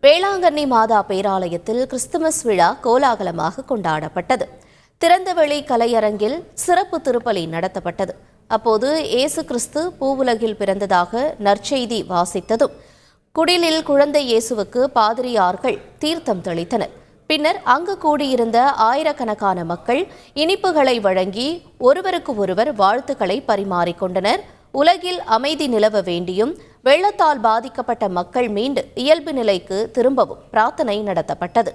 வேளாங்கண்ணி மாதா பேராலயத்தில் கிறிஸ்துமஸ் விழா கோலாகலமாக கொண்டாடப்பட்டது. திறந்தவெளி கலையரங்கில் சிறப்பு திருப்பலி நடத்தப்பட்டது. அப்போது இயேசு கிறிஸ்து பூவுலகில் பிறந்ததாக நற்செய்தி வாசித்ததும் குடிலில் குழந்தை இயேசுவுக்கு பாதிரியார்கள் தீர்த்தம் தெளித்தனர். பின்னர் அங்கு கூடியிருந்த ஆயிரக்கணக்கான மக்கள் இனிப்புகளை வழங்கி ஒருவருக்கு ஒருவர் வாழ்த்துக்களை பரிமாறிக்கொண்டனர். உலகில் அமைதி நிலவ வேண்டியும் வெள்ளத்தால் பாதிக்கப்பட்ட மக்கள் மீண்டு இயல்பு நிலைக்கு திரும்பவும் பிரார்த்தனை நடத்தப்பட்டது.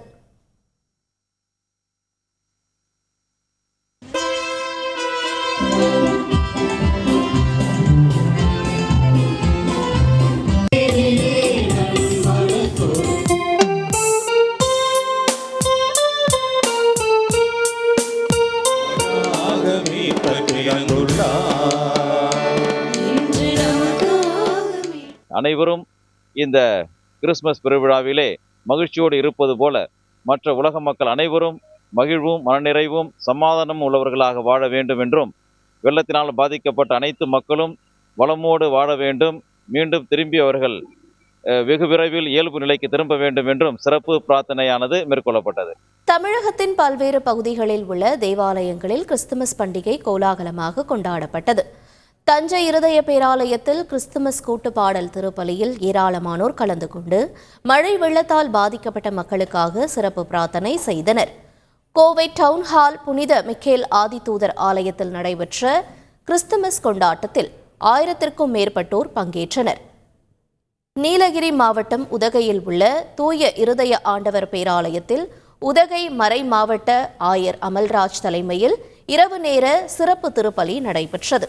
அனைவரும் இந்த கிறிஸ்துமஸ் பெருவிழாவிலே மகிழ்ச்சியோடு இருப்பது போல மற்ற உலக மக்கள் அனைவரும் மகிழ்வும் மனநிறைவும் சமாதானமும் உள்ளவர்களாக வாழ வேண்டும் என்றும், வெள்ளத்தினால் பாதிக்கப்பட்ட அனைத்து மக்களும் வளமோடு வாழ வேண்டும், மீண்டும் திரும்பி அவர்கள் வெகு விரைவில் இயல்பு நிலைக்கு திரும்ப வேண்டும் என்றும் சிறப்பு பிரார்த்தனையானது மேற்கொள்ளப்பட்டது. தமிழகத்தின் பல்வேறு பகுதிகளில் உள்ள தேவாலயங்களில் கிறிஸ்துமஸ் பண்டிகை கோலாகலமாக கொண்டாடப்பட்டது. தஞ்சை இருதய பேராலயத்தில் கிறிஸ்துமஸ் கூட்டுப்பாடல் திருப்பலியில் ஏராளமானோர் கலந்து கொண்டு மழை வெள்ளத்தால் பாதிக்கப்பட்ட மக்களுக்காக சிறப்பு பிரார்த்தனை செய்தனர். கோவை டவுன்ஹால் புனித மிக்கேல் ஆதிதூதர் ஆலயத்தில் நடைபெற்ற கிறிஸ்துமஸ் கொண்டாட்டத்தில் 1000க்கும் மேற்பட்டோர் பங்கேற்றனர். நீலகிரி மாவட்டம் உதகையில் உள்ள தூய இருதய ஆண்டவர் பேராலயத்தில் உதகை மறை மாவட்ட ஆயர் அமல்ராஜ் தலைமையில் இரவு நேர சிறப்பு திருப்பலி நடைபெற்றது.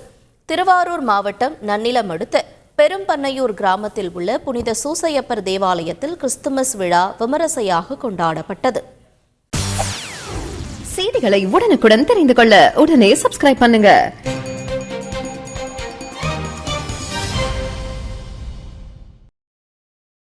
திருவாரூர் மாவட்டம் நன்னிலம் அடுத்த பெரும்பண்ணையூர் கிராமத்தில் உள்ள புனித சூசையப்பர் தேவாலயத்தில் கிறிஸ்துமஸ் விழா விமரிசையாக கொண்டாடப்பட்டது. செய்திகளை உடனுக்குடன் தெரிந்து கொள்ள உடனே சப்ஸ்கிரைப் பண்ணுங்க.